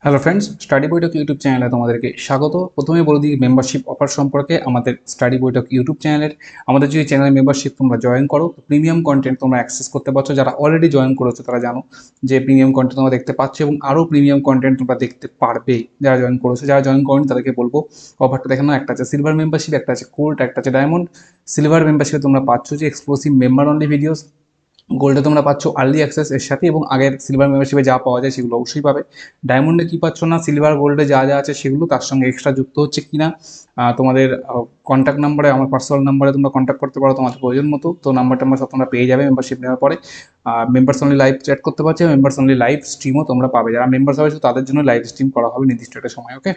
Hello friends, study বৈঠক YouTube চ্যানেলে তোমাদেরকে স্বাগত। প্রথমে বলে দিই মেম্বারশিপ অফার সম্পর্কে। আমাদের স্টাডি বৈঠক ইউটিউব চ্যানেলের আমাদের যদি চ্যানেল মেম্বারশিপ তোমরা জয়েন করো, প্রিমিয়াম কন্টেন্ট তোমরা অ্যাক্সেস করতে পারছো। যারা অলরেডি জয়েন করেছো তারা জানো যে প্রিমিয়াম কন্টেন্ট তোমরা দেখতে পাচ্ছ এবং আরও প্রিমিয়াম কন্টেন্ট তোমরা দেখতে পারবে যারা জয়েন করেছো। যারা জয়েন করেনি তাদেরকে বলবো অফারটা দেখে নাও। একটা আছে সিলভার মেম্বারশিপ, একটা আছে গোল্ড, একটা আছে ডায়মন্ড। সিলভার মেম্বারশিপে তোমরা পাচ্ছ যে এক্সক্লুসিভ মেম্বার অনলি ভিডিওস। গোল্ডে তোমরা পাচ্ছ আর্লি অ্যাক্সেস এর সাথে, এবং আগের সিলভার মেম্বারশিপে যা পাওয়া যায় সেগুলো অবশ্যই পাবে। ডায়মন্ডে কি পাচ্ছ না, সিলভার গোল্ডে যা যা আছে সেগুলো তার সঙ্গে এক্সট্রা যুক্ত হচ্ছে কিনা তোমাদের কন্ট্যাক্ট নাম্বারে, আমার পার্সোনাল নাম্বারে তোমরা কন্ট্যাক্ট করতে পারো তোমাদের প্রয়োজন মতো। তো নাম্বার টাম্বার সব তোমরা পেয়ে যাবে মেম্বারশিপ নেওয়ার পরে। মেম্বার্স অনলি লাইভ চ্যাট করতে পারছে, মেম্বার্স অনলি লাইভ স্ট্রিমও তোমরা পাবে। যারা মেম্বার্স হবে তাদের জন্য লাইভ স্ট্রিম করা হবে নির্দিষ্ট একটা সময়। ওকে,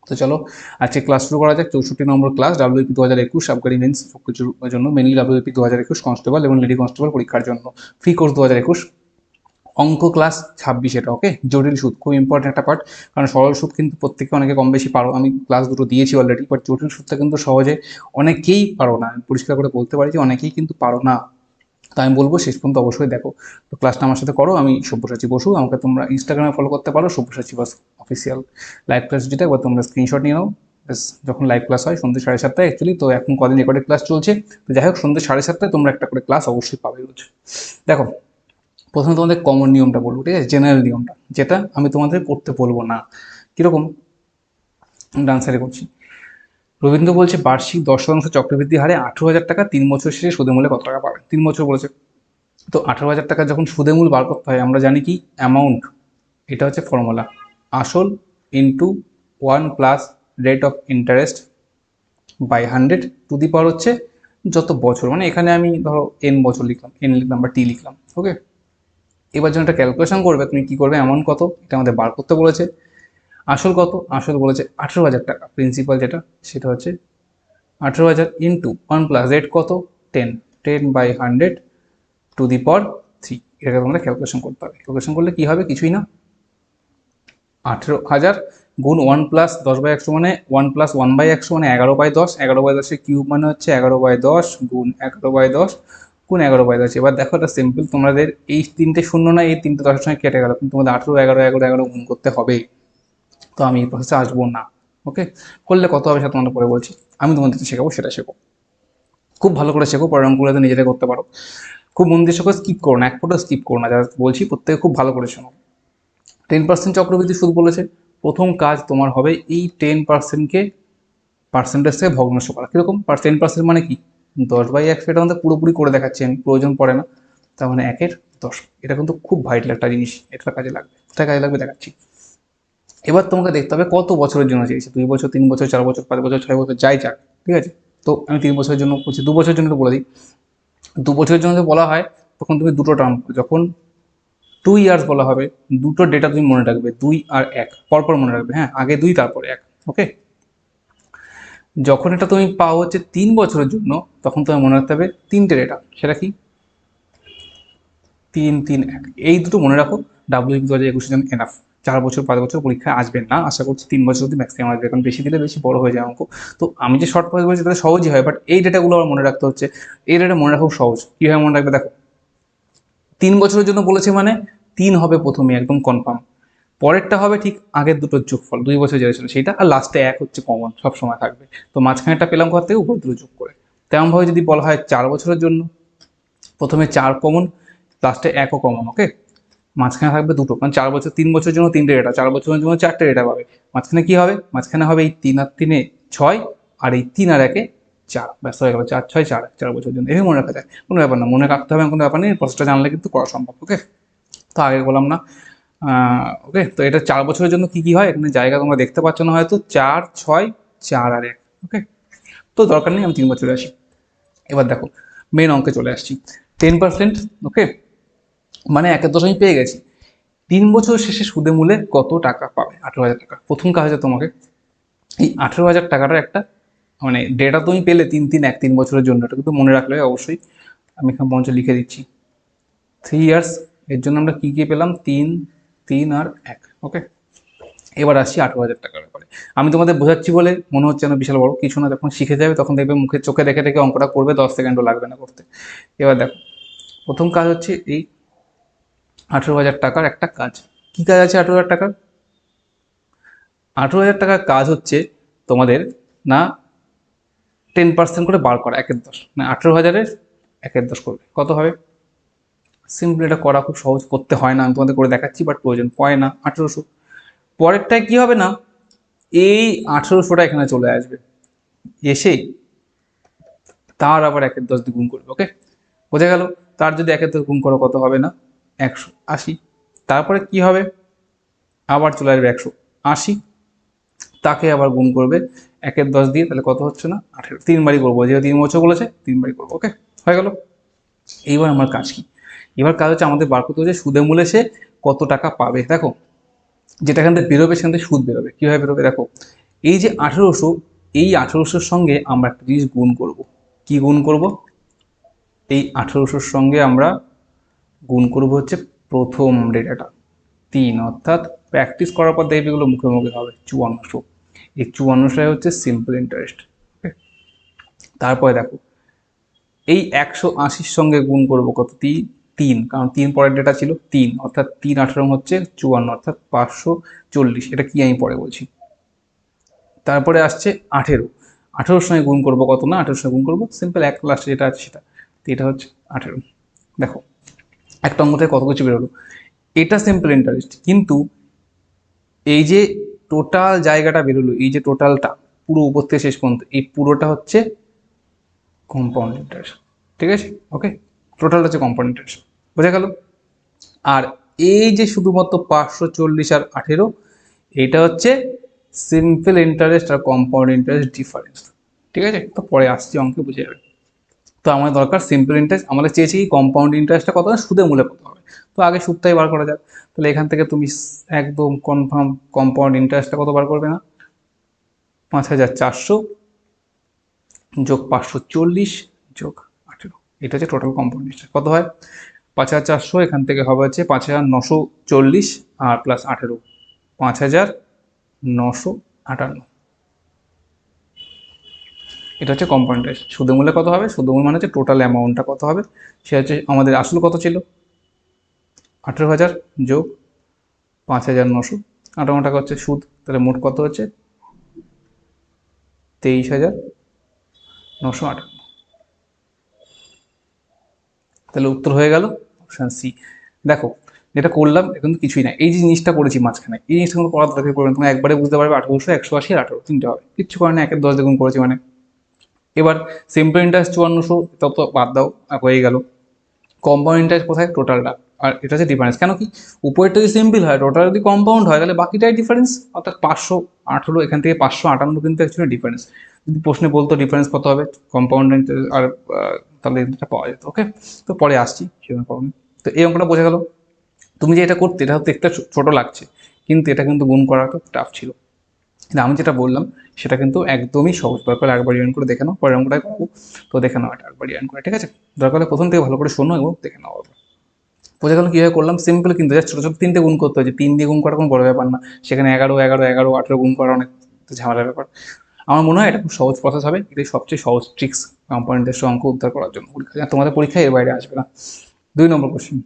তো চলো আজকে ক্লাস শুরু করা যাক। 64 নম্বর ক্লাস, ডাব্লিউপি 2021 আবগারি মেন্স কিছুর জন্য, মেনলি ডাব্লিউপি 2021 কনস্টেবল এবং লেডি কনস্টেবল পরীক্ষার জন্য ফ্রি কোর্স 2021। অঙ্ক ক্লাস 26 এটা। ওকে, জটিল সুদ খুব ইম্পর্টেন্ট একটা পার্ট, কারণ সরল সুদ কিন্তু প্রত্যেকে অনেকে কম বেশি পারো, আমি ক্লাস দুটো দিয়েছি অলরেডি, বাট জটিল সুদটা কিন্তু সহজে অনেকেই পারো না। আমি পরিষ্কার করে বলতে পারি যে অনেকেই কিন্তু পারো না। তো আমি বলবো শেষ পর্যন্ত অবশ্যই দেখো। তো ক্লাসটা আমার সাথে করো। আমি সব্যসাচী বসু, আমাকে তোমরা ইনস্টাগ্রামে ফলো করতে পারো সব্যসাচী বাস অফিসিয়াল। লাইভ ক্লাস যেটা একবার তোমরা স্ক্রিনশট নিয়ে নাও। ব্যাস, যখন লাইভ ক্লাস হয় সন্ধ্যে 7:30 অ্যাকচুয়ালি, তো এখন কদিন রেকর্ডেড ক্লাস চলছে, তো যাই হোক সন্ধ্যে 7:30 তোমরা একটা করে ক্লাস অবশ্যই পাবে রোজ। দেখো, প্রথমে তোমাদের কমন নিয়মটা বলবো, ঠিক আছে, জেনারেল নিয়মটা, যেটা আমি তোমাদের করতে বলবো না। কীরকম? ডান্সারে করছি। রবীন্দ্র বলছে বার্ষিক 10% চক্রবৃদ্ধি হারে 18,000 টাকা 3 বছর শেষে সুদে মূলে কত টাকা পাবে? 3 বছর বলেছে, তো 18,000 টাকা যখন সুদে মূল বার করতে হয় আমরা জানি কি অ্যামাউন্ট, এটা হচ্ছে ফর্মুলা, আসল into 1 plus rate of interest by 100 to the power হচ্ছে যত বছর, মানে এখানে আমি ধরো এন বছর লিখলাম, এন লিখলাম বা টি লিখলাম। ওকে, এবার যখন একটা ক্যালকুলেশন করবে তুমি কি করবে, অ্যামাউন্ট কত এটা আমাদের বার করতে বলেছে, আসল কত, আসল বলেছে 18,000 টাকা, প্রিন্সিপাল যেটা সেটা হচ্ছে 18,000 ইন্টু 1 প্লাস রেট কত 10, 10 বাই 100 টু দি পাওয়ার 3। এটাকে তোমাদের ক্যালকুলেশন করতে হবে। ক্যালকুলেশন করলে কি হবে, কিছুই না, 18,000 গুণ 1 প্লাস 10/100 মানে 1 প্লাস 1/100 মানে 11/10, 11/10 কিউব মানে হচ্ছে 11/10 গুণ 11/10 গুণ 11/10। এবার দেখো এটা সিম্পল, তোমাদের এই তিনটে শূন্য না, এই তিনটে 10 সঙ্গে কেটে গেল, কিন্তু তোমাদের 18, 11, 11, 11 গুণ করতে হবে। তো আমি এই প্রসেসে আসবো না। ওকে, করলে কত হবে সেটা তোমাদের পরে বলছি, আমি তোমাদের শেখাবো সেটা শেখো, খুব ভালো করে শেখো, পরে অঙ্কগুলোতে নিজেরা করতে পারো। খুব মন দিয়ে শেখো, স্কিপ করো না, এক ফোটো স্কিপ করো না, যা বলছি প্রত্যেকে খুব ভালো করে শোনো। 10% চক্রবৃদ্ধি সুদ বলেছে, প্রথম কাজ তোমার হবে এই 10%কে পার্সেন্টেজ থেকে ভগ্নাংশ করা। কীরকম? 10% মানে কি 10/100, এটা আমাদের পুরোপুরি করে দেখাচ্ছি আমি, প্রয়োজন পড়ে না। তার মানে 1/10, এটা কিন্তু খুব ভাইটাল একটা জিনিস, এটা কাজে লাগবে, এটা কাজে লাগবে দেখাচ্ছি। এবার তোমাকে দেখতে হবে কত বছরের জন্য চেয়েছে, 2 বছর, 3 বছর, 4 বছর, 5 বছর, 6 বছর, যাই যাক, ঠিক আছে। তো আমি 3 বছরের জন্য বলছি, 2 বছরের জন্য বলে দিই। 2 বছরের জন্য যদি বলা হয় তখন তুমি দুটো টার্ম, যখন 2 ইয়ার্স বলা হবে, দুটো ডেটা তুমি মনে রাখবে, 2 আর 1 পরপর মনে রাখবে, হ্যাঁ, আগে 2 তারপরে 1। ওকে, যখন এটা তুমি পাও হচ্ছে 3 বছরের জন্য, তখন তোমার মনে রাখতে হবে তিনটে ডেটা, সেটা কি 3, 3, 1, এই দুটো মনে রাখো। ডাব্লিউপি 2021 জন্য এনাফ। 4 বছর 5 বছর পরীক্ষায় আসবে না, আশা করছি 3 বছর অব্দি ম্যাক্সিমাম আসবে, কারণ বেশি দিলে বেশি বড় হয়ে যায় অঙ্ক। তো আমি যে শর্ট প্রসেস বলছি তাতে সহজই হয়, বাট এই ডেটাগুলো আমার মনে রাখতে হচ্ছে। এই ডেটা মনে রাখা সহজ, কীভাবে মনে রাখবে দেখো, 3 বছরের জন্য বলেছে মানে 3 হবে প্রথমে একদম কনফার্ম, পরেরটা হবে ঠিক আগের দুটোর যোগফল, 2 বছর যেটা ছিল সেইটা, আর লাস্টে 1 হচ্ছে কমন, সব সময় থাকবে। তো মাঝখানেটা পেলাম ঘর থেকে, উপর দুটো যোগ করে। তেমনভাবে যদি বলা হয় 4 বছরের জন্য, প্রথমে 4 কমন, লাস্টে 1ও কমন। ওকে, মাঝখানে থাকবে দুটো, কারণ 4 বছর, 3 বছরের জন্য 3টে ডেটা, 4 বছরের জন্য 4টে ডেটা পাবে। মাঝখানে কি হবে, মাঝখানে হবে এই 3 আর 3-এ 6, আর এই 3 আর 1-এ 4, ব্যস্ত হয়ে গেল, 4, 6, 4, 4 বছরের জন্য। এভাবে মনে রাখা যায়, কোনো ব্যাপার না, মনে রাখতে হবে কোনো ব্যাপার নেই, প্রসেসটা জানলে কিন্তু করা সম্ভব। ওকে, তো আগে বললাম না। ওকে, তো এটা 4 বছরের জন্য কি কি হয়, এখানে জায়গা তোমরা দেখতে পাচ্ছ না হয়তো, 4, 6, 4 আর 1। ওকে, তো দরকার নেই, আমি 3 বছরে আসি। এবার দেখো মেন অঙ্কে চলে আসছি। 10%, ওকে, মানে 1/10 আমি পেয়ে গেছি। 3 বছর শেষে সুদে মূলে কত টাকা পাবে? 18,000 টাকা। প্রথম কাজ হচ্ছে তোমাকে এই 18,000 টাকাটার একটা মানে ডেটা তুমি পেলে 3, 3, 1, 3 বছরের জন্য, এটা কিন্তু মনে রাখলে অবশ্যই। আমি এখানে মঞ্চ লিখে দিচ্ছি 3 ইয়ার্স, এর জন্য আমরা কী কী পেলাম, 3, 3 আর 1। ওকে, এবার আসছি 18,000 টাকার ব্যাপারে। আমি তোমাদের বোঝাচ্ছি বলে মনে হচ্ছে না বিশাল বড় কিছু না, যখন শিখে যাবে তখন দেখবে মুখে চোখে দেখে দেখে অঙ্কটা করবে, 10 সেকেন্ডও লাগবে না করতে। এবার দেখো, প্রথম কাজ হচ্ছে এই 18,000 টাকার একটা কাজ। কী কাজ আছে 18,000 টাকার? 18,000 টাকার কাজ হচ্ছে তোমাদের না 10% করে বার করা, 1/10, মানে 18,000-এর 1/10 করবে, কত হবে? সিম্পলি এটা করা খুব সহজ, করতে হয় না, আমি তোমাদের করে দেখাচ্ছি, বাট প্রয়োজন পড়ে না। 1800, পরেরটায় কি হবে না, এই 1800টা এখানে চলে আসবে, এসে তার আবার 1/10 দিয়ে গুণ করবে। ওকে, বোঝা গেল? তার যদি 1/10 গুণ করো কত হবে না 180, তারপরে কি হবে, আবার চলে আসবে 180, তাকে আবার গুণ করবে 1/10 দিয়ে, তাহলে কত হচ্ছে না 18, 3বারই করবো, যেহেতু 3 বছর বলেছে 3বারই করবো। ওকে, হয়ে গেল। এইবার আমার কাজ কি, এবার কাজ হচ্ছে আমাদের বার করতে হচ্ছে সুদে মূলে সে কত টাকা পাবে। দেখো, যেটা এখান থেকে বেরোবে সেখান থেকে সুদ বেরোবে, কীভাবে বেরোবে দেখো, এই যে 1800, এই 1800-র সঙ্গে আমরা একটা জিনিস গুণ করব। কি গুণ করব? এই 1800-র সঙ্গে আমরা গুণ করব হচ্ছে প্রথম ডেটাটা 3, অর্থাৎ প্র্যাকটিস করার পর দেখবে এগুলো মুখে মুখে হবে 5400। এই 5400 হচ্ছে সিম্পল ইন্টারেস্ট। ওকে, তারপরে দেখো এই 180-র সঙ্গে গুণ করব কত, 3, কারণ 3 পরের ডেটা ছিল 3, অর্থাৎ 3 হচ্ছে 54, অর্থাৎ 540। এটা কি আমি পরে বলছি। তারপরে আসছে 18, 18-র সঙ্গে গুণ করবো কত না, 18-র সঙ্গে গুণ করবো সিম্পল 1 লাস্টে যেটা আছে সেটা, তো এটা হচ্ছে 18। দেখো একটা অঙ্ক থেকে কত কিছু বেরোলো, এটা সিম্পল ইন্টারেস্ট, কিন্তু এই যে টোটাল জায়গাটা বেরোলো, এই যে টোটালটা পুরো উপর থেকে শেষ পর্যন্ত, এই পুরোটা হচ্ছে কম্পাউন্ড ইন্টারেস্ট। ঠিক আছে, ওকে, টোটালটা হচ্ছে কম্পাউন্ড ইন্টারেস্ট, বোঝা গেল? আর এই যে শুধুমাত্র 540 আর 18, এটা হচ্ছে সিম্পল ইন্টারেস্ট আর কম্পাউন্ড ইন্টারেস্ট ডিফারেন্স। ঠিক আছে, তো পরে আসছি অঙ্কে বুঝে যাবে। তো আমাদের দরকার সিম্পল ইন্টারেস্ট, আমাদের চেয়েছি কি কম্পাউন্ড ইন্টারেস্টটা কত, সুদে মূলে কত হবে। তো আগে সুদটাই বার করা যাক। তাহলে এখান থেকে তুমি একদম কনফার্ম কম্পাউন্ড ইন্টারেস্টটা কত বার করবে না, 5400 যোগ 540 যোগ 18, এটা হচ্ছে টোটাল কম্পাউন্ড ইন্টারেস্ট। কত হয় 5400, এখান থেকে হবে হচ্ছে 5940 আর প্লাস 18, 5958। এটা হচ্ছে কম্পাউন্ড ইন্টারেস্ট। সুদে মূলে কত হবে, সুদে মূল মানে হচ্ছে টোটাল অ্যামাউন্টটা কত হবে, সে হচ্ছে আমাদের আসল কত ছিল 18,000 যোগ 5,958 টাকা হচ্ছে সুদ, তাহলে মোট কত হচ্ছে 23,958। তাহলে উত্তর হয়ে গেল অপশান সি। দেখো যেটা করলাম এখন কিছুই না, এই যে জিনিসটা করেছি মাঝখানে, এই জিনিসটা কোনো করার দরকার পড়বে না, তুমি একবারে বুঝতে পারবে 1800, 180 আর 18, তিনটে হবে, কিচ্ছু করে না, 1/10 দেখুন করেছি মানে। এবার সিম্পল ইন্টারেস্ট 5400, তত বাদ দাও, হয়ে গেল। কম্পাউন্ড ইন্টারেস্ট কোথায়, টোটালটা, আর এটা হচ্ছে ডিফারেন্স। কেন কি, উপরেরটা যদি সিম্পল হয়, টোটাল যদি কম্পাউন্ড হয়, তাহলে বাকিটাই ডিফারেন্স, অর্থাৎ 518, এখান থেকে 558 কিন্তু অ্যাকচুয়ালি ডিফারেন্স। যদি প্রশ্নে বলতো ডিফারেন্স কত হবে কম্পাউন্ড ইন্টারেস্ট আর তাহলে এটা পাওয়া যেত। ওকে, তো পরে আসছি সেরকম প্রবলেম। তো এই অঙ্কটা বোঝা গেল। তুমি যে এটা করতে, এটা হয়তো একটা ছোট লাগছে, কিন্তু এটা কিন্তু গুণ করাটা টাফ ছিল। কিন্তু আমি যেটা বললাম সেটা কিন্তু একদমই সহজ। দরকার একবার রিয়ান করে দেখে নাও, পরের অঙ্কটাই করবো, তো দেখে নাও এটা একবার রিয়ান করে, ঠিক আছে? দরকার হলে প্রথম থেকে ভালো করে শোনো এবং দেখে নাও। বোঝা গেল কীভাবে করলাম, সিম্পল, কিন্তু জাস্ট ছোটো ছোটো 3টে গুণ করতে হয়েছে, 3 দিয়ে গুণ করা কোনো বড় ব্যাপার না, সেখানে 11, 11, 11, 18 গুণ করা অনেক ঝামেলার ব্যাপার। আমার মনে হয় এটা খুব সহজ প্রসেস হবে, এটাই সবচেয়ে সহজ ট্রিক্স কম্পাউন্ডের অঙ্ক উদ্ধার করার জন্য পরীক্ষা, তোমাদের পরীক্ষায় এর বাইরে আসবে না। 2 নম্বর কোশ্চেন,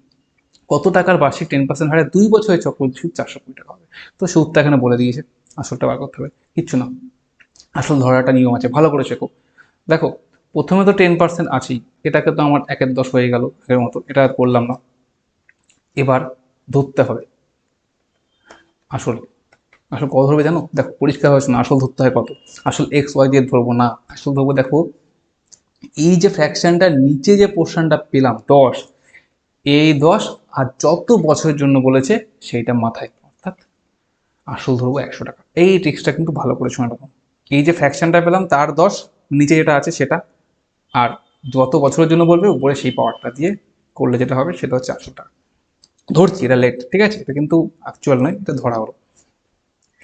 কত টাকার বার্ষিক 10% হারে 2 বছরের চক্রবৃদ্ধি সুদ 420 টাকা হবে। তো সুদটা এখানে বলে দিয়েছে, আসলটা বার করতে হবে, কিচ্ছু না, আসল ধরাটা নিয়ম আছে, ভালো করে শেখো। দেখো প্রথমে তো 10% আছেই, এটাকে তো আমার 1/10 হয়ে গেল আগের মতো, এটা আর করলাম না। এবার ধরতে হবে আসল, আসল কত ধরবে জানো, দেখো পরিষ্কার হয়েছে না, আসল ধরতে হয় কত, আসল এক্স ওয়াই দিয়ে ধরবো না, আসল ধরবো দেখো এই যে ফ্র্যাকশনটার নিচে যে পোর্শনটা পেলাম 10, এই 10 আর যত বছরের জন্য বলেছে সেইটা মাথায়, অর্থাৎ আসল ধরবো 100 টাকা। এই ট্রিক্সটা কিন্তু ভালো করে শুনে রাখো, এই যে ফ্র্যাকশনটা পেলাম তার 10, নিচে যেটা আছে সেটা, আর যত বছরের জন্য বলবে উপরে সেই পাওয়ারটা দিয়ে করলে যেটা হবে সেটা হচ্ছে 800 টাকা। ধরছি এটা লেট, ঠিক আছে, এটা কিন্তু অ্যাকচুয়াল নয়, এটা ধরা হলো।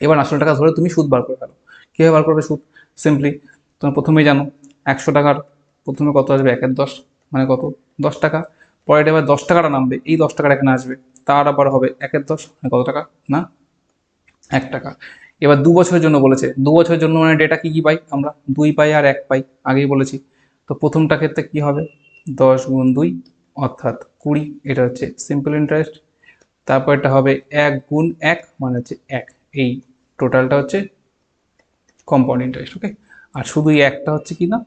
এবার 800 টাকা ধরে তুমি সুদ বার করে ফেলো। কীভাবে বার করবে সুদ, সিম্পলি তুমি প্রথমেই জানো 100 টাকার প্রথমে কত আসবে 1/10, মানে কত 10 টাকা। পরে এবার 10 টাকাটা নামবে, এই 10 টাকাটা এখানে আসবে, তার আবার হবে 1/10, মানে কত টাকা না 1 টাকা। এবার 2 বছরের জন্য বলেছে, 2 বছরের জন্য মানে ডেটা কি কি পাই আমরা, 2 পাই আর 1 পাই, আগেই বলেছি। তো প্রথমটা ক্ষেত্রে কি হবে 10 গুণ 2 অর্থাৎ 20, এটা হচ্ছে সিম্পল ইন্টারেস্ট। তারপর এটা হবে 1 গুণ 1 মানে হচ্ছে 1, এই টোটালটা হচ্ছে কম্পাউন্ড ইন্টারেস্ট। ওকে, আর শুধু এই একটা হচ্ছে কি না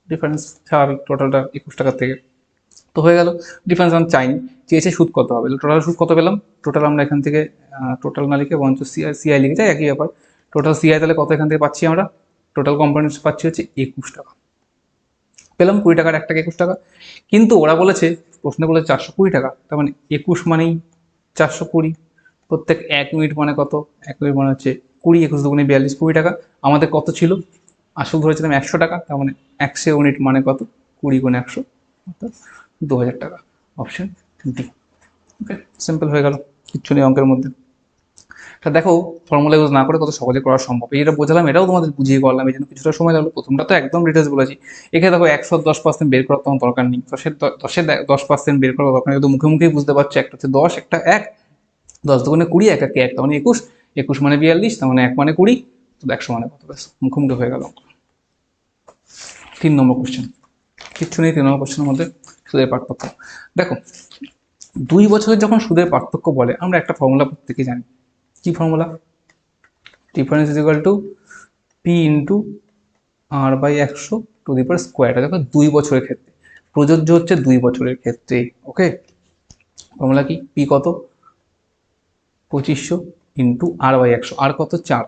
ডিফারেন্স, স্বাভাবিক টোটালটা 21 টাকার থেকে তো হয়ে গেল। ডিফারেন্স আমি চাইনি, চেয়েছে সুদ কত হবে, টোটাল সুদ কত পেলাম, টোটাল আমরা এখান থেকে টোটাল না লিখে বঞ্চ সিআই লিখে যাই, একই ব্যাপার। টোটাল সিআই তাহলে কত এখান থেকে পাচ্ছি আমরা, টোটাল কম্পাউন্ড ইন্টারেস্ট পাচ্ছি হচ্ছে 21 টাকা, পেলাম 20 টাকার 1 টাকা 21 টাকা। কিন্তু ওরা বলেছে, প্রশ্নে বলেছে 420 টাকা, তার মানে 21 মানেই 420, প্রত্যেক 1 ইউনিট মানে কত, 1 ইউনিট মানে হচ্ছে 20, 21 দুগুণে 42, 20 টাকা। আমাদের কত ছিল, আসল ধরেছিলাম 100 টাকা, তার মানে 100 ইউনিট মানে কত, 20 গুণে 100 অর্থাৎ 2000 টাকা, অপশন ডি। ওকে, সিম্পল হয়ে গেল, কিচ্ছু নেই অঙ্কের মধ্যে। তা দেখো ফর্মুলা ইউজ না করে কত সহজে করা সম্ভব, এটা বোঝালাম, এটাও তোমাদের বুঝিয়ে করলাম, এই জন্য কিছুটা সময় লাগলো। প্রথমটা তো একদম ডিটেলস বলেছি, এখানে দেখো 110% বের করার তোমার দরকার নেই, 10% বের করার দরকার নেই, কিন্তু মুখে মুখেই বুঝতে পারছো, একটা হচ্ছে 10, একটা 1, 10 দুগুণে 20, 1 1 1, তার মানে 21, 21 মানে 42, তার মানে 1 মানে 20, তো 100 মানে কত, ব্যাস মুখোমুখি হয়ে গেল। 3 নম্বর কোশ্চেন, কিচ্ছু নেই 3 নম্বর কোশ্চেনের মধ্যে, সুদের পার্থক্য। দেখো 2 বছরের যখন সুদের পার্থক্য বলে, আমরা একটা ফর্মুলা প্রত্যেকে জানি, কি formula, difference is equal to P into R by 100 to the power square. এটা দেখো 2 বছরের ক্ষেত্রে প্রযোজ্য হচ্ছে, 2 বছরের ক্ষেত্রে। ওকে, ফর্মুলা কি, পি কত 2500 ইন্টু আর বাই 100, আর কত 4,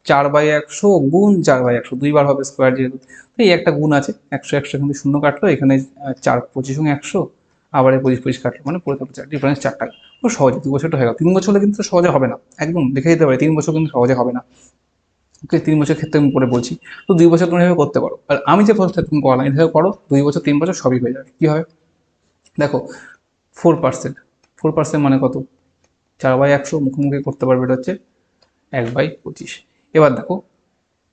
4/100 গুণ 4/100, 2 বার হবে স্কোয়ার যেহেতু, তো এই একটা গুণ আছে, 100 100 কিন্তু শূন্য কাটলো, এখানে 4 25 100, আবার 25 25 কাটলো, মানে পড়ে থাকবে 4, ডিফারেন্স 4 টাকা। খুব সহজে 2 বছরটা হয়ে গেল। 3 বছর হলে কিন্তু সহজে হবে না, একদম দেখে দিতে পারি 3 বছর কিন্তু সহজে হবে না। ওকে, 3 বছর ক্ষেত্রে আমি পরে বলছি, তো 2 বছর তুমি এভাবে করতে পারো, আর আমি যে প্রসেসটা তুমি করলাম এভাবে করো, 2 বছর 3 বছর সবই হয়ে যাবে। কি হবে দেখো, 4%, 4% মানে কত, 4/100, মুখোমুখি করতে পারবে, এটা হচ্ছে 1/25। এবার দেখো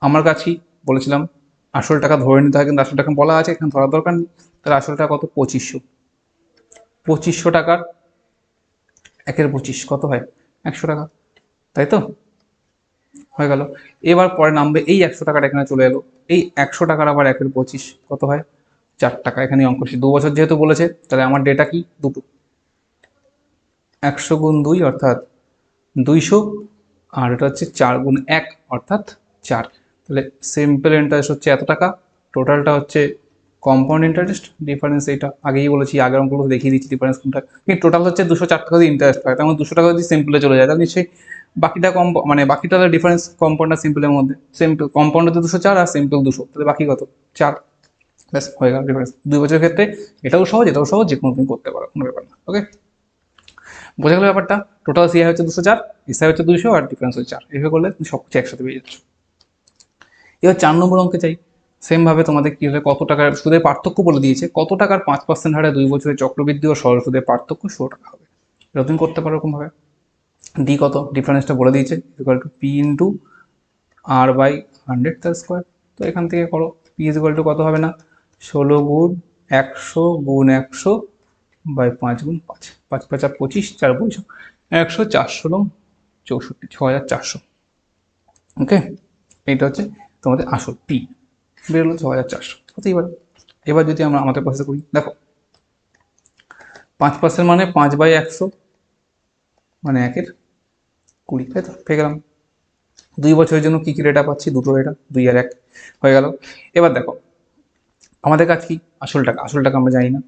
আমার কাছে বলেছিলাম আসল টাকা ধরে নিতে হয়, কিন্তু আসল টাকা বলা আছে, এখানে ধরার দরকার নেই। তাহলে আসল টাকা কত, 2500, 2500 টাকার 1/25 কত হয়, 100 টাকা, তাই তো হয়ে গেল। এবার পরে নামবে এই 100 টাকাটা এখানে চলে এলো, এই 100 টাকার আবার 1/25 কত হয়, 4 টাকা। এখানে অঙ্ক 2 বছর যেহেতু বলেছে, তাহলে আমার ডেটা কি, দুটো, 100 গুণ 2 অর্থাৎ 200, আর এটা হচ্ছে 4 গুণ 1 অর্থাৎ 4। তাহলে সিম্পল ইন্টারেস্ট হচ্ছে এত টাকা, টোটালটা হচ্ছে কম্পাউন্ড ইন্টারেস্ট, ডিফারেন্স এটা আগেই বলেছি, আগের অঙ্কগুলো দেখিয়ে দিচ্ছি ডিফারেন্স কোনটা, কিন্তু টোটাল হচ্ছে 204 টাকা দিয়ে ইন্টারেস্ট হয়, তেমন 200 টাকা যদি সিম্পলে চলে যায়, তাহলে নিশ্চয়ই বাকিটা কম, মানে বাকিটা ডিফারেন্স কম্পাউন্ড আর সিম্পলের মধ্যে, সিম্পল কম্পাউন্ড হচ্ছে 204 আর সিম্পল 200, তাহলে বাকি কত 4, ব্যাস হয়ে গেল ডিফারেন্স। 2 বছরের ক্ষেত্রে এটাও সহজ এটাও সহজ, যে কোনো তুমি করতে পারো, কোনো ব্যাপার না। ওকে, বোঝা গেল ব্যাপারটা, টোটাল সিআই হচ্ছে 204, এসআই হচ্ছে 200, আর ডিফারেন্স হচ্ছে 4, এইভাবে করলে তুমি সব কিছু একসাথে পেয়ে যাচ্ছ। এবার 4 নম্বর অঙ্কে চাই, সেম ভাবে তোমাদের কি হলে কত টাকার সুদের পার্থক্য বলে দিয়েছে, কত টাকার 5% হারে 2 বছরের চক্রবৃদ্ধি ও সরল সুদের পার্থক্য 16 টাকা হবে। এটা তুমি করতে পারো এরকম ভাবে, ডি কত, ডিফারেন্সটা বলে দিয়েছে, equal to P into R by 100 তার স্কোয়ার। তো এখান থেকে করো, পি ইজ ইকুয়াল টু কত হবে না, 16 গুণ 100 গুণ 100 বাই 5 গুণ 5, 5 5 25, 4 25, 100, 416, 64, 6400। ওকে, এইটা হচ্ছে তোমাদের আসল পি, বেরোলো 6400, হতেই পারে। এবার যদি আমরা আমাদের প্রসেস করি, দেখো 5% মানে 5/100, মানে 1/20, তাই তো পেয়ে গেলাম। 2 বছরের জন্য কি কি রেটা পাচ্ছি, দুটো রেটা, 2 আর 1 হয়ে গেল। এবার দেখো আমাদের কাছে কি, আসল টাকা, আসল টাকা আমরা জানি না,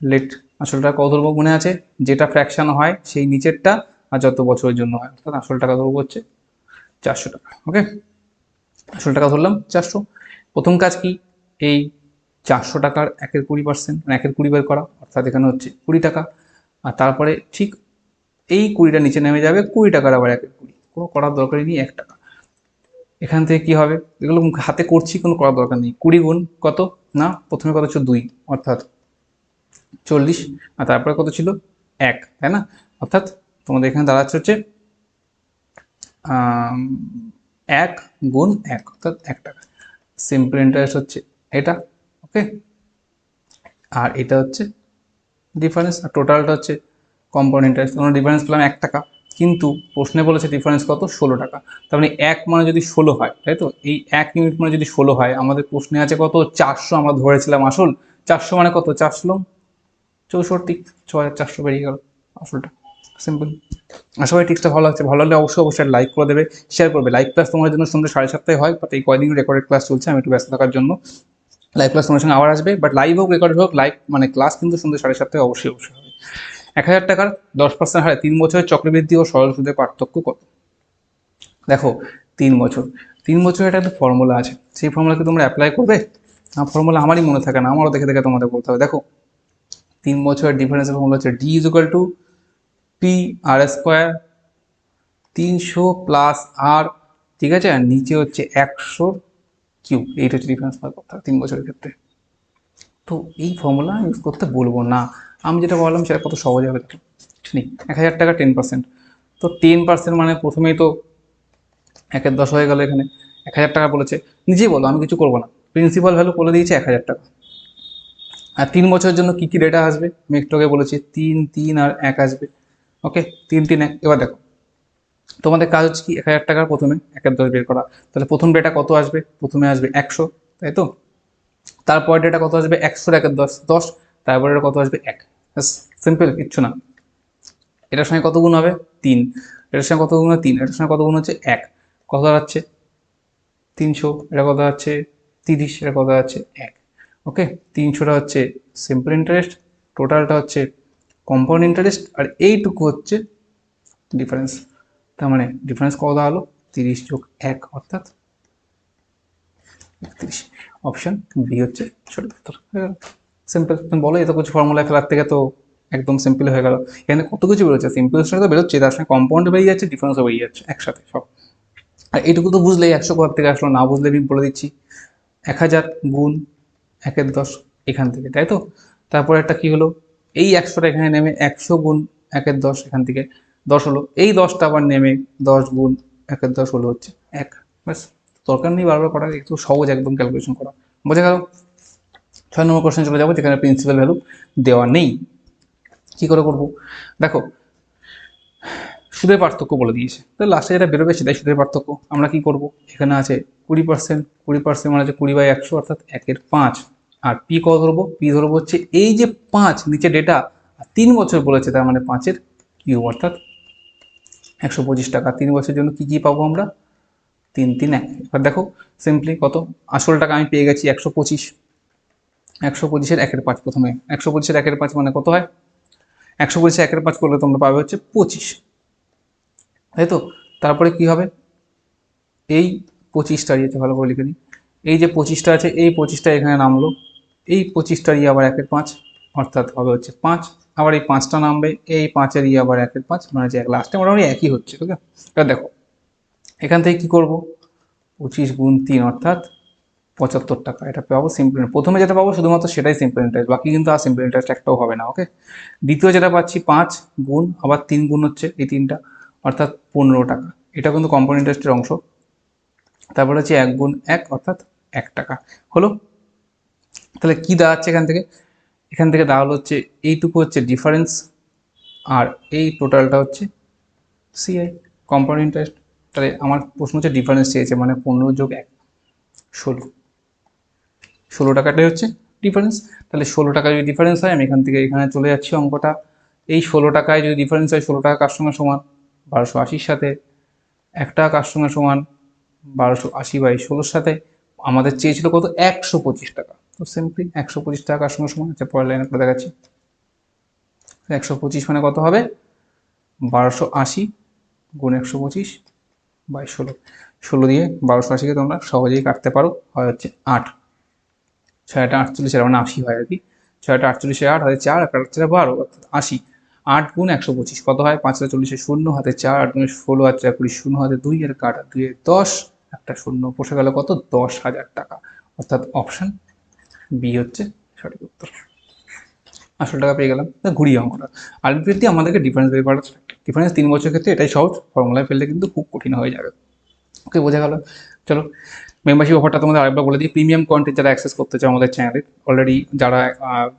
লেট আসল টাকা কত ধরবো, মনে আছে, যেটা ফ্র্যাকশন হয় সেই নিচেরটা, আর যত বছরের জন্য হয়, অর্থাৎ আসল টাকা ধরবো হচ্ছে 400 টাকা। ওকে, আসল টাকা ধরলাম 400। প্রথম কাজ কি, এই 400 টাকার 1/20%, মানে 1/20 বের করা, অর্থাৎ এখানে হচ্ছে 20 টাকা, আর তারপরে ঠিক এই 20টা নিচে নেমে যাবে, 20 টাকার আবার 1/20, কোনো করার দরকারই নেই, 1 টাকা। এখান থেকে কি হবে, এগুলো হাতে করছি, কোনো করার দরকার নেই। 20 গুণ কত না, প্রথমে কত ছিল 2, অর্থাৎ 40, আর তারপরে কত ছিল 1, তাই না, অর্থাৎ তোমাদের এখানে দাঁড়াচ্ছে হচ্ছে 1 গুণ 1 অর্থাৎ 1 টাকা। সিম্পল ইন্টারেস্ট হচ্ছে এটা। ওকে, আর এটা হচ্ছে ডিফারেন্স, আর টোটালটা হচ্ছে কম্পাউন্ড ইন্টারেস্ট। আমরা ডিফারেন্স পেলাম 1 টাকা, কিন্তু প্রশ্নে বলেছে ডিফারেন্স কত, 16 টাকা। তার মানে 1 মানে যদি 16 হয়, তাই তো, এই 1 ইউনিট মানে যদি 16 হয়, আমাদের প্রশ্নে আছে কত, 400 আমরা ধরেছিলাম আসল, 400 মানে কত, 4 ষোলো 64, 6400 বেরিয়ে গেল আসলটা। সিম্পল। আশা করি টিপসটা ভালো লাগছে, ভালো লাগলে অবশ্যই লাইক করে দেবে, শেয়ার করবে। লাইভ ক্লাস তোমার জন্য সন্ধ্যে 7:30 হয়, বাট এই কয়দিন রেকর্ডেড ক্লাস চলছে, আমি একটু ব্যস্ত থাকার জন্য। লাইভ ক্লাস তোমার সঙ্গে আবার আসবে, বাট লাইভ হোক রেকর্ড হোক, লাইভ মানে ক্লাস কিন্তু সন্ধ্যে 7:30 অবশ্যই হবে। 1,000 টাকার 10% হারে 3 বছরের চক্রবৃদ্ধি ও সরল সুদের পার্থক্য কত? দেখো 3 বছর একটা ফর্মুলা আছে, সেই ফর্মুলাকে তোমরা অ্যাপ্লাই করবে না? ফর্মুলা আমারই মনে থাকে না, আমারও দেখে দেখে তোমাদের বলতে হবে। দেখো 3 বছরের ডিফারেন্সের ফর্মুলা হচ্ছে D is equal to P R square, 300 plus R, ঠিক আছে, আর নিচে হচ্ছে 100 কিউব। এইটা হচ্ছে ডিফারেন্স বার করতে হবে 3 বছরের ক্ষেত্রে। তো এই ফর্মুলা ইউজ করতে বলবো না, আমি যেটা বললাম সেটা কত সহজ হবে। দেখো ঠিক 1,000 টাকা 10%, তো 10% মানে প্রথমেই তো 1/10 হয়ে গেল। এখানে 1,000 টাকা বলেছে, নিজেই বলো, আমি কিছু করবো না, প্রিন্সিপাল ভ্যালু বলে দিয়েছে 1,000 টাকা। আর 3 বছরের জন্য কী কী ডেটা আসবে আমি একটু আগে বলেছি, 3 3 আর 1 আসবে। ওকে, 3 3 1। এবার দেখো তোমাদের কাজ হচ্ছে কি 1,000 টাকার প্রথমে 1/10 বের করা। তাহলে প্রথম ডেটা কত আসবে? প্রথমে আসবে 100, তাই তো। তারপর ডেটা কত আসবে? 100 1/10 10, তারপরে কত আসবে? 1। সিম্পল, কিচ্ছু না। এটার সঙ্গে কত গুণ হবে? 3। এটার সঙ্গে কত গুণ হয়? 3। এটার সঙ্গে কত গুণ হচ্ছে? 1। কত দাঁড়াচ্ছে? 300। এটা কত আছে? 30। এটা কত আছে? 1। ওকে, 300টা হচ্ছে সিম্পল ইন্টারেস্ট, টোটালটা হচ্ছে কম্পাউন্ড ইন্টারেস্ট, আর এইটুকু হচ্ছে ডিফারেন্স। তার মানে ডিফারেন্স কত দাঁড়ালো? 30 যোগ 1 অর্থাৎ 31। অপশন বি হচ্ছে সঠিক উত্তর। সিম্পল। তুমি বলো, এত কিছু ফর্মুলা ফেলার থেকে তো একদম সিম্পল হয়ে গেল। এখানে কত কিছু বেরোচ্ছে, সিম্পল তো বেরোচ্ছে, তার সঙ্গে কম্পাউন্ড বেরিয়ে যাচ্ছে, ডিফারেন্সও বেরিয়ে যাচ্ছে একসাথে সব। আর এইটুকু তো বুঝলেই 100 কোথা থেকে আসলো, না বুঝলে আমি বলে দিচ্ছি। 1,000 গুণ 1/10 এখান থেকে, তাই তো। তারপরে একটা কি হলো, এই 100টা এখানে নেমে 100 গুণ 1/10 এখান থেকে 10 হলো, এই 10টা আবার নেমে 10 গুণ 1/10 হলো হচ্ছে 1। ব্যাস, দরকার নেই বারবার করার, একটু সহজ একদম ক্যালকুলেশন করা। বোঝা গেল? 6 নম্বর কোশ্চেন চলে যাবো, যেখানে প্রিন্সিপাল ভ্যালু দেওয়া নেই। কি করে করবো? দেখো সুদের পার্থক্য বলে দিয়েছে, তো লাস্টে যেটা বেরোবে সেটাই সুদের পার্থক্য। আমরা কি করব? এখানে আছে 20%, 20% মানে হচ্ছে 20/100 অর্থাৎ 1/5। আর পি কত ধরবো? পি ধরবো হচ্ছে এই যে 5 নিচে ডেটা, 3 বছর বলেছে, তার মানে 5-এর কিউব অর্থাৎ 125 টাকা। 3 বছরের জন্য কি কি পাবো আমরা? 3 3 1। এবার দেখো সিম্পলি কত, আসল টাকা আমি পেয়ে গেছি 125। 125-এর 1/5 প্রথমে, 125-এর 1/5 মানে কত হয়? 125 1/5 করলে তোমরা পাবে হচ্ছে 25, তাই তো। তারপরে কি হবে? এই 25টা ইয়েতে ভালো করে লিখে নিই, এই যে 25টা আছে, এই 25টা এখানে নামলো, এই 25টার ইয়ে আবার 1/5 অর্থাৎ হবে হচ্ছে 5। আবার এই 5টা নামবে, এই 5-এর ইয়ে আবার 1/5 মানে হচ্ছে 1। লাস্টে মোটামুটি একই হচ্ছে, ঠিক আছে। এবার দেখো এখান থেকে কি করব? 25 গুণ 3 অর্থাৎ 75 টাকা, এটা পাবো সিম্পল। প্রথমে যেটা পাবো শুধুমাত্র সেটাই সিম্পল ইন্টারেস্ট, বাকি কিন্তু আর সিম্পল ইন্টারেস্ট একটাও হবে না। ওকে, দ্বিতীয় যেটা পাচ্ছি 5 গুণ আবার 3 গুণ হচ্ছে এই 3টা অর্থাৎ 15 টাকা, এটা কিন্তু কম্পাউন্ড ইন্টারেস্টের অংশ। তারপরে হচ্ছে 1 গুণ 1 অর্থাৎ 1 টাকা হলো। তাহলে কি দাঁড়াচ্ছে এখান থেকে? এখান থেকে দাঁড়ালো হচ্ছে এইটুকু হচ্ছে ডিফারেন্স, আর এই টোটালটা হচ্ছে সিআই, কম্পাউন্ড ইন্টারেস্ট। তাহলে আমার প্রশ্ন হচ্ছে ডিফারেন্স চেয়েছে, মানে 15 যোগ 1 16, 16 টাকাটাই হচ্ছে ডিফারেন্স। তাহলে 16 টাকা যদি ডিফারেন্স হয়, আমি এখান থেকে এখানে চলে যাচ্ছি অঙ্কটা। এই 16 টাকায় যদি ডিফারেন্স হয়, 16 টাকা কার সঙ্গে সমান? 1280-র সাথে। 1 টাকা কার সঙ্গে সমান? 1280/16-র সাথে। আমাদের চেয়েছিল কত? 125 টাকা। তো সিম্পলি 125 টাকা কার সঙ্গে সমান? আচ্ছা পরের লাইনে করে দেখাচ্ছি। 125 মানে কত হবে? 1280 গুণ 125/16। 16 দিয়ে 1280-কে তোমরা সহজেই কাটতে পারো, হয় হচ্ছে 8। 6 48, মানে 80 হয় আর কি। 6 48, 8 হাতে 4, 1 8 12 অর্থাৎ 80। 8 গুণ 125 কত হয়? 5 40, 0 হাতে 4, 8 16, 8 20, 0 হাতে 2 এর কাটা 2 10, একটা শূন্য বসে গেল কত? 10,000 টাকা অর্থাৎ অপশন বি হচ্ছে সঠিক উত্তর। আসল টাকা পেয়ে গেলাম। ঘুরিয়ে অঙ্কটা আলটিমেটলি আমাদেরকে ডিফারেন্স বের করা। ডিফারেন্স 3 বছরের ক্ষেত্রে এটাই সহজ, ফর্মুলায় ফেললে কিন্তু খুব কঠিন হয়ে যাবে। ওকে, বোঝা গেল। চলো মেম্বারশিপ অফারটা তোমাদের আরেকবার বলে দিই। প্রিমিয়াম কন্টেন্ট যারা অ্যাক্সেস করতে চাও আমাদের চ্যানেলে, অলরেডি যারা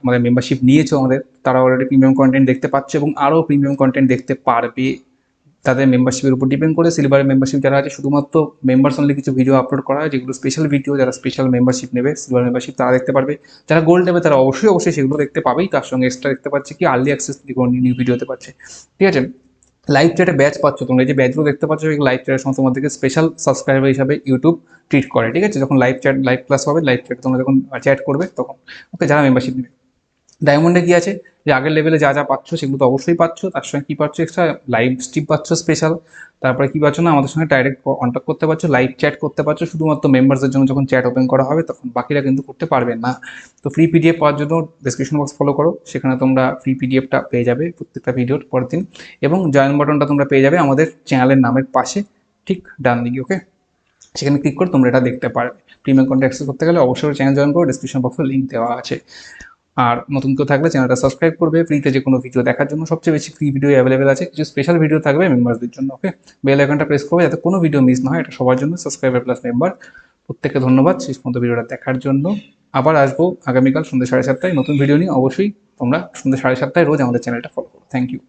আমাদের মেম্বারশিপ নিয়েছো আমাদের, তারা অলরেডি প্রিমিয়াম কন্টেন্ট দেখতে পাচ্ছে এবং আরও প্রিমিয়াম কন্টেন্ট দেখতে পারবে তাদের মেম্বারশিপের উপর ডিপেন্ড করে। সিলভারের মেম্বারশিপ যারা আছে শুধুমাত্র মেম্বার্স অনলি কিছু ভিডিও আপলোড করা হয়, যেগুলো স্পেশাল ভিডিও। যারা স্পেশাল মেম্বারশিপ নেবে, সিলভার মেম্বারশিপ, তারা দেখতে পারবে। যারা গোল্ড নেবে তারা অবশ্যই সেগুলো দেখতে পাবেই। তার সঙ্গে এক্সট্রা দেখতে পাচ্ছে কি আর্লি অ্যাক্সেস নিউ ভিডিও হতে পারছে, ঠিক আছে। লাইভ চ্যাটে ব্যাচ পাচ্ছ তোমরা, এই যে ব্যাচগুলো দেখতে পাচ্ছ, এই লাইভ চ্যাটের সময় তোমাদেরকে স্পেশাল সাবস্ক্রাইবার হিসাবে ইউটিউব ট্রিট করে, ঠিক আছে। যখন লাইভ ক্লাস হবে, লাইভ চ্যাট তোমরা যখন চ্যাট করবে তখন, ওকে, যারা মেম্বারশিপ নেবে। ডায়মন্ডে কি আছে, যে আগের লেভেলে যা পাচ্ছ সেগুলো তো অবশ্যই পাচ্ছ, তার সঙ্গে কী পাচ্ছ, এক্সট্রা লাইভ স্ট্রিম পাচ্ছ স্পেশাল। তারপরে কী পাচ্ছ না, আমাদের সঙ্গে ডাইরেক্ট কন্ট্যাক্ট করতে পারছো, লাইভ চ্যাট করতে পারছো। শুধুমাত্র মেম্বারসদের জন্য যখন চ্যাট ওপেন করা হবে তখন, বাকিরা কিন্তু করতে পারবে না। তো ফ্রি পিডিএফ পাওয়ার জন্য ডেসক্রিপশন বক্স ফলো করো, সেখানে তোমরা ফ্রি পিডিএফটা পেয়ে যাবে প্রত্যেকটা ভিডিওর পরের দিন। এবং জয়েন বাটনটা তোমরা পেয়ে যাবে আমাদের চ্যানেলের নামের পাশে, ঠিক ডান দিকে, ওকে। সেখানে ক্লিক করে তোমরা এটা দেখতে পারবে। প্রিমিয়াম কন্টেন্ট অ্যাক্সেস করতে গেলে অবশ্যই চ্যানেল জয়েন করো, ডিসক্রিপশন বক্সে লিঙ্ক দেওয়া আছে। আর নতুন কেউ থাকলে চ্যানেলটা সাবস্ক্রাইব করবে, ফ্রিতে যে কোনো ভিডিও দেখার জন্য। সবচেয়ে বেশি ফ্রি ভিডিও অ্যাভেলেবেল আছে, কিছু স্পেশাল ভিডিও থাকবে মেম্বারদের জন্য, ওকে। বেল আইকনটা প্রেস করবে যাতে কোনো ভিডিও মিস না হয়, এটা সবার জন্য, সাবস্ক্রাইবার প্লাস মেম্বার প্রত্যেককে ধন্যবাদ শেষ পর্যন্ত ভিডিওটা দেখার জন্য। আবার আসবো আগামীকাল সন্ধ্যে 7:30টায় নতুন ভিডিও নিয়ে। অবশ্যই তোমরা সন্ধ্যে 7:30টায় রোজ আমাদের চ্যানেলটা ফলো করো। Thank you.